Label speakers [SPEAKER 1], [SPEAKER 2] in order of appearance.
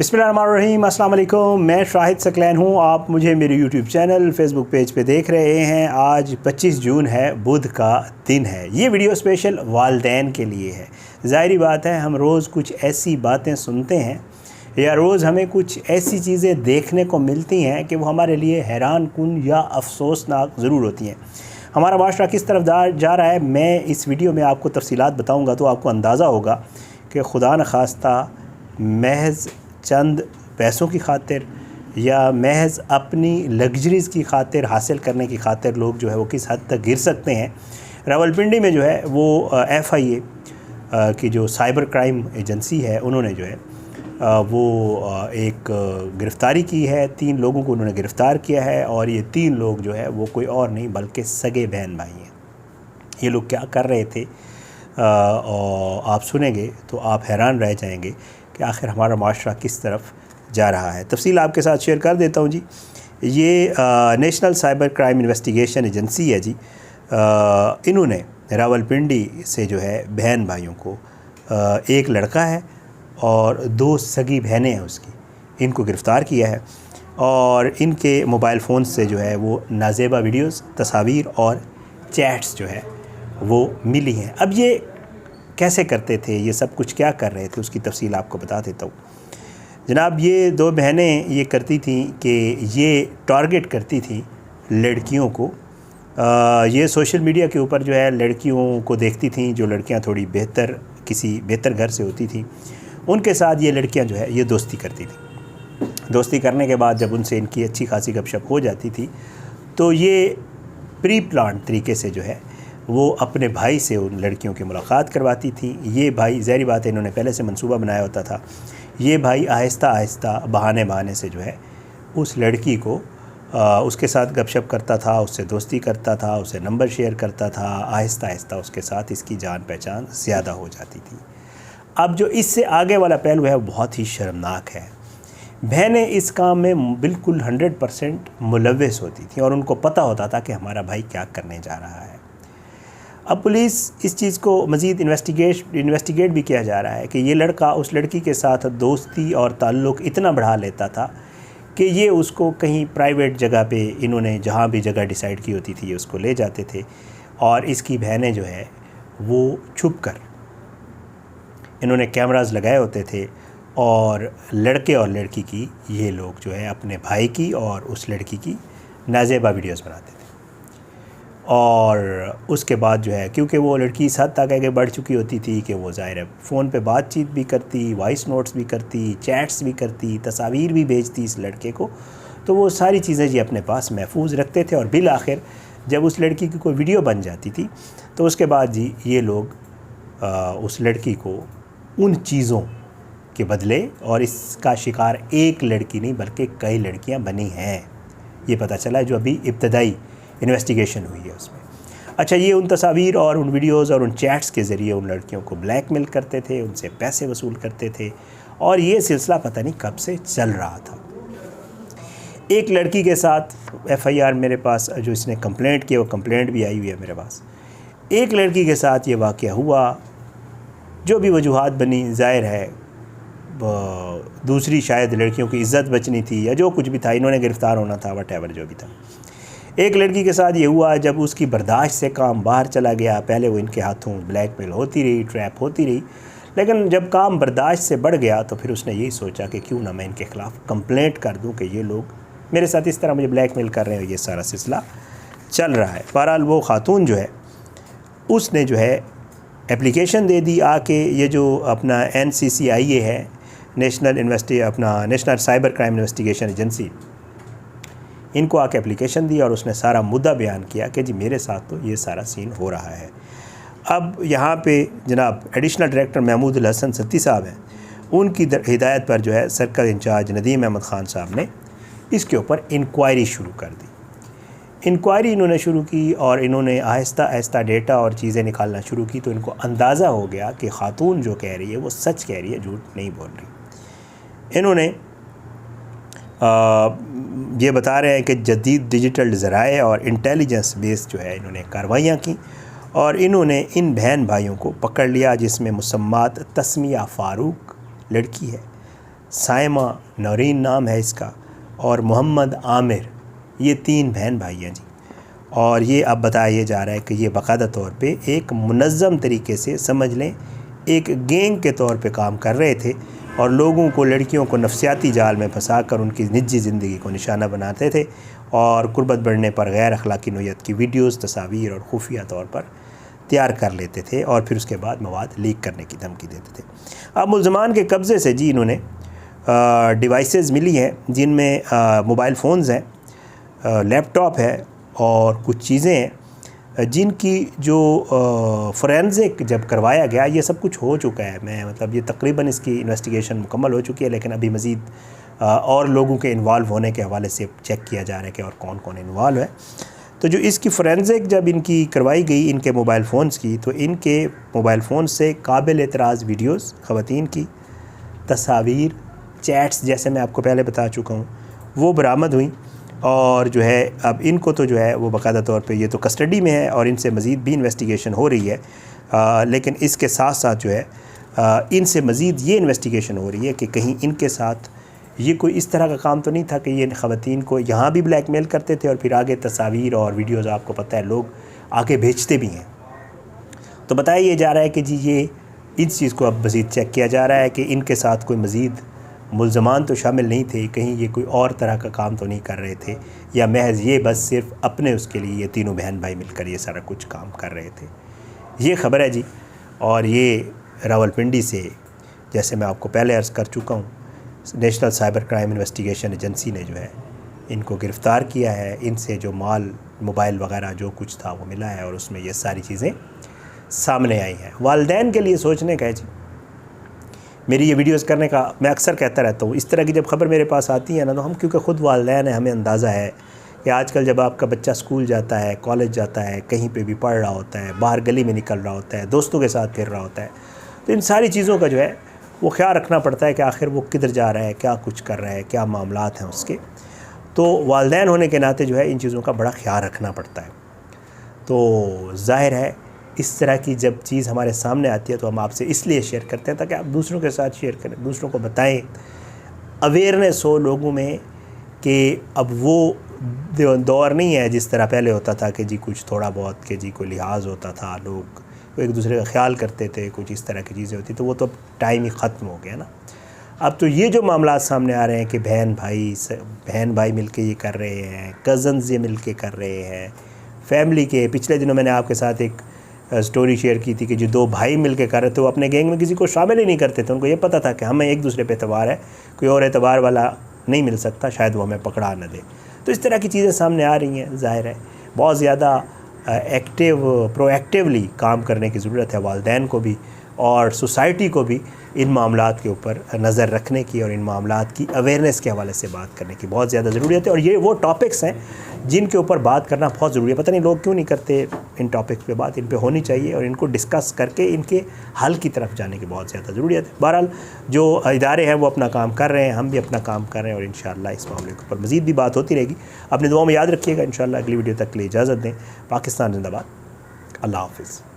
[SPEAKER 1] बिस्मिल्लाहिर्रहमानिर्रहीम, अस्सलाम वालेकुम। मैं शाहिद सकलैन हूँ। आप मुझे मेरे यूट्यूब चैनल फेसबुक पेज पे देख रहे हैं। आज 25 जून है, बुध का दिन है। ये वीडियो स्पेशल वालिदैन के लिए है। ज़ाहिरी बात है, हम रोज़ कुछ ऐसी बातें सुनते हैं या रोज़ हमें कुछ ऐसी चीज़ें देखने को मिलती हैं कि वो हमारे लिए हैरान कुन या अफसोसनाक ज़रूर होती हैं। हमारा माशरा किस तरफ जा रहा है, मैं इस वीडियो में आपको तफसीलात बताऊँगा तो आपको अंदाज़ा होगा कि खुदा न खास्ता महज चंद पैसों की खातिर या महज अपनी लग्जरीज़ की खातिर हासिल करने की खातिर लोग जो है वो किस हद तक गिर सकते हैं। रावलपिंडी में जो है वो FIA की जो साइबर क्राइम एजेंसी है, उन्होंने जो है वो एक गिरफ़्तारी की है। 3 लोगों को उन्होंने गिरफ़्तार किया है और ये 3 लोग जो है वो कोई और नहीं बल्कि सगे बहन भाई हैं। ये लोग क्या कर रहे थे और आप सुनेंगे तो आप हैरान रह जाएंगे कि आखिर हमारा माशरा किस तरफ जा रहा है। तफसील आपके साथ शेयर कर देता हूँ जी। ये national cyber crime investigation agency है जी। इन्होंने रावलपिंडी से जो है बहन भाइयों को, एक लड़का है और 2 सगी बहनें हैं उसकी, इनको गिरफ़्तार किया है और इनके मोबाइल फ़ोन से जो है वो नाजेबा वीडियोज़, तस्वीर और चैट्स जो है वो मिली हैं। अब ये कैसे करते थे, ये सब कुछ क्या कर रहे थे, उसकी तफसील आपको बता देता हूँ जनाब। ये 2 बहनें ये करती थी कि ये टारगेट करती थी लड़कियों को। ये सोशल मीडिया के ऊपर जो है लड़कियों को देखती थी, जो लड़कियां थोड़ी बेहतर, किसी बेहतर घर से होती थी, उनके साथ ये लड़कियां जो है ये दोस्ती करती थी। दोस्ती करने के बाद जब उनसे इनकी अच्छी खासी गपशप हो जाती थी तो ये प्री प्लान तरीके से जो है वो अपने भाई से उन लड़कियों की मुलाकात करवाती थी। ये भाई, ज़ाहिर बात है इन्होंने पहले से मंसूबा बनाया होता था। ये भाई आहिस्ता आहिस्ता बहाने से जो है उस लड़की को उसके साथ गपशप करता था, उससे दोस्ती करता था, उससे नंबर शेयर करता था। आहिस्ता आहिस्ता उसके साथ इसकी जान पहचान ज़्यादा हो जाती थी। अब जो इससे आगे वाला पहलू है वो बहुत ही शर्मनाक है। बहनें इस काम में बिल्कुल 100% मुलव्वस होती थी और उनको पता होता था कि हमारा भाई क्या करने जा रहा है। अब पुलिस इस चीज़ को मज़ीद इन्वेस्टिगेट भी किया जा रहा है कि ये लड़का उस लड़की के साथ दोस्ती और ताल्लुक़ इतना बढ़ा लेता था कि ये उसको कहीं प्राइवेट जगह पे, इन्होंने जहाँ भी जगह डिसाइड की होती थी ये उसको ले जाते थे और इसकी बहनें जो है वो छुप कर, इन्होंने कैमरास लगाए होते थे और लड़के और लड़की की, ये लोग जो है अपने भाई की और उस लड़की की नाजेबा वीडियोस बनाते थे। और उसके बाद जो है, क्योंकि वो लड़की इस हद तक आगे बढ़ चुकी होती थी कि वो ज़ाहिर है फ़ोन पे बातचीत भी करती, वॉइस नोट्स भी करती, चैट्स भी करती, तस्वीर भी भेजती इस लड़के को, तो वो सारी चीज़ें जी अपने पास महफूज रखते थे। और बिल आखिर जब उस लड़की की कोई वीडियो बन जाती थी तो उसके बाद जी ये लोग उस लड़की को उन चीज़ों के बदले, और इसका शिकार एक लड़की नहीं बल्कि कई लड़कियां बनी हैं, ये पता चला है जो अभी इब्तदाई इन्वेस्टिगेशन हुई है उसमें। अच्छा, ये उन तस्वीर और उन वीडियोज़ और उन चैट्स के ज़रिए उन लड़कियों को ब्लैकमेल करते थे, उनसे पैसे वसूल करते थे और ये सिलसिला पता नहीं कब से चल रहा था। एक लड़की के साथ FIR मेरे पास जो इसने कंप्लेंट किया, वो कंप्लेंट भी आई हुई है मेरे पास। एक लड़की के साथ ये वाक़या हुआ, जो भी वजूहात बनी, ज़ाहिर है दूसरी शायद लड़कियों की इज़्ज़त बचनी थी या जो कुछ भी था, इन्होंने गिरफ़्तार होना था, वटेवर जो भी था। एक लड़की के साथ ये हुआ, जब उसकी बर्दाश्त से काम बाहर चला गया। पहले वो इनके हाथों ब्लैकमेल होती रही, ट्रैप होती रही, लेकिन जब काम बर्दाश्त से बढ़ गया तो फिर उसने यही सोचा कि क्यों ना मैं इनके ख़िलाफ़ कंप्लेंट कर दूं कि ये लोग मेरे साथ इस तरह मुझे ब्लैकमेल कर रहे हैं। ये सारा सिलसिला चल रहा है। बहरहाल वो ख़ातून जो है उसने जो है एप्लीकेशन दे दी आके, ये जो अपना NCCIA है, national cyber crime investigation agency, इनको आके एप्लीकेशन दी और उसने सारा मुद्दा बयान किया कि जी मेरे साथ तो ये सारा सीन हो रहा है। अब यहाँ पे जनाब एडिशनल डायरेक्टर महमूद उल हसन सत्ती साहब हैं, उनकी हिदायत पर जो है सर्कल इंचार्ज नदीम अहमद ख़ान साहब ने इसके ऊपर इंक्वायरी शुरू कर दी। इंक्वायरी इन्होंने शुरू की और इन्होंने आहिस्ता आहिस्ता डेटा और चीज़ें निकालना शुरू की, तो इनको अंदाज़ा हो गया कि ख़ातून जो कह रही है वो सच कह रही है, झूठ नहीं बोल रही। इन्होंने ये बता रहे हैं कि जदीद डिजिटल ज़राए और इंटेलिजेंस बेस जो है इन्होंने कार्रवाइयाँ की और इन्होंने इन बहन भाइयों को पकड़ लिया, जिसमें मुसम्मात तस्मिया फ़ारूक लड़की है, साइमा नौरीन नाम है इसका, और मोहम्मद आमिर, ये 3 बहन भाई हैं जी। और ये अब बताया जा रहा है कि ये बाकायदा तौर पे एक मुनज़्ज़म तरीके से, समझ लें एक गैंग के तौर पे काम कर रहे थे और लोगों को, लड़कियों को नफसियाती जाल में फंसाकर उनकी निजी ज़िंदगी को निशाना बनाते थे और कुर्बत बढ़ने पर गैर अखलाकी नौयत की वीडियोज़, तस्वीर और खुफिया तौर पर तैयार कर लेते थे और फिर उसके बाद मवाद लीक करने की धमकी देते थे। अब मुल्ज़मान के कब्ज़े से जी इन्होंने डिवाइसेस मिली हैं जिनमें मोबाइल फ़ोन्स हैं, लैपटॉप है और कुछ चीज़ें हैं जिनकी जो फोरेंसिक जब करवाया गया, ये सब कुछ हो चुका है। मैं मतलब ये तकरीबन इसकी इन्वेस्टिगेशन मुकम्मल हो चुकी है, लेकिन अभी मज़ीद और लोगों के इन्वॉल्व होने के हवाले से चेक किया जा रहा है कि और कौन कौन इन्वॉल्व है। तो जो इसकी फोरेंसिक जब इनकी करवाई गई इनके मोबाइल फ़ोन्स की, तो इनके मोबाइल फ़ोन से काबिल एतराज़ वीडियोज़, ख़वातीन की तस्वीर, चैट्स, जैसे मैं आपको पहले बता चुका हूँ, वो बरामद हुई। और जो है अब इनको तो जो है वो बाकायदा तौर पे ये तो कस्टडी में है और इनसे मज़ीद भी इन्वेस्टिगेशन हो रही है। लेकिन इसके साथ साथ जो है इनसे मज़ीद ये इन्वेस्टिगेशन हो रही है कि कहीं इनके साथ ये कोई इस तरह का काम तो नहीं था कि ये ख़वातीन को यहाँ भी ब्लैकमेल करते थे और फिर आगे तस्वीर और वीडियोज़, आपको पता है लोग आगे भेजते भी हैं। तो बताया ये जा रहा है कि जी ये इस चीज़ को अब मज़ीद चेक किया जा रहा है कि इनके साथ कोई मज़ीद मुल्ज़मान तो शामिल नहीं थे, कहीं ये कोई और तरह का काम तो नहीं कर रहे थे, या महज ये बस सिर्फ अपने उसके लिए ये तीनों बहन भाई मिलकर ये सारा कुछ काम कर रहे थे। ये ख़बर है जी। और ये रावलपिंडी से, जैसे मैं आपको पहले अर्ज़ कर चुका हूँ, national cyber crime investigation agency ने जो है इनको गिरफ़्तार किया है। इनसे जो माल, मोबाइल वगैरह जो कुछ था वो मिला है और उसमें ये सारी चीज़ें सामने आई हैं। वालिदैन के लिए सोचने का है जी। मेरी ये वीडियोस करने का मैं अक्सर कहता रहता हूँ, इस तरह की जब ख़बर मेरे पास आती है ना, तो हम क्योंकि ख़ुद वालिदैन हैं, हमें अंदाज़ा है कि आजकल जब आपका बच्चा स्कूल जाता है, कॉलेज जाता है, कहीं पे भी पढ़ रहा होता है, बाहर गली में निकल रहा होता है, दोस्तों के साथ फिर रहा होता है, तो इन सारी चीज़ों का जो है वो ख्याल रखना पड़ता है कि आखिर वो किधर जा रहा है, क्या कुछ कर रहा है, क्या मामलात हैं उसके। तो वालिदैन होने के नाते जो है इन चीज़ों का बड़ा ख्याल रखना पड़ता है। तो ज़ाहिर है इस तरह की जब चीज़ हमारे सामने आती है तो हम आपसे इसलिए शेयर करते हैं ताकि आप दूसरों के साथ शेयर करें, दूसरों को बताएं, अवेयरनेस हो लोगों में कि अब वो दौर नहीं है जिस तरह पहले होता था कि जी कुछ थोड़ा बहुत के जी कोई लिहाज होता था, लोग एक दूसरे का ख्याल करते थे, कुछ इस तरह की चीज़ें होती, तो वो तो टाइम ही ख़त्म हो गया ना। अब तो ये जो मामला सामने आ रहे हैं कि बहन भाई मिलके ये कर रहे हैं, कज़न्स ये मिलके कर रहे हैं, फैमिली के। पिछले दिनों मैंने आपके साथ एक स्टोरी शेयर की थी कि जो 2 भाई मिलके कर रहे थे, वो अपने गैंग में किसी को शामिल ही नहीं करते थे। उनको ये पता था कि हमें एक दूसरे पे एतबार है, कोई और एतबार वाला नहीं मिल सकता, शायद वो हमें पकड़ा न दे। तो इस तरह की चीज़ें सामने आ रही हैं। ज़ाहिर है बहुत ज़्यादा प्रोएक्टिवली काम करने की ज़रूरत है वालिदैन को भी और सोसाइटी को भी इन मामलात के ऊपर नज़र रखने की और इन मामलात की अवेयरनेस के हवाले से बात करने की बहुत ज़्यादा ज़रूरत है। और ये वो टॉपिक्स हैं जिनके ऊपर बात करना बहुत ज़रूरी है। पता नहीं लोग क्यों नहीं करते इन टॉपिक्स पे बात, इन पे होनी चाहिए और इनको डिस्कस करके इनके हल की तरफ जाने की बहुत ज़्यादा ज़रूरत है। बहरहाल जो इदारे हैं वो अपना काम कर रहे हैं, हम भी अपना काम कर रहे हैं और इंशाअल्लाह इस मामले के ऊपर मज़ीद भी बात होती रहेगी। अपनी दुआ में याद रखिएगा। इंशाअल्लाह अगली वीडियो तक के लिए इजाज़त दें। पाकिस्तान जिंदाबाद। अल्लाह हाफ़िज़।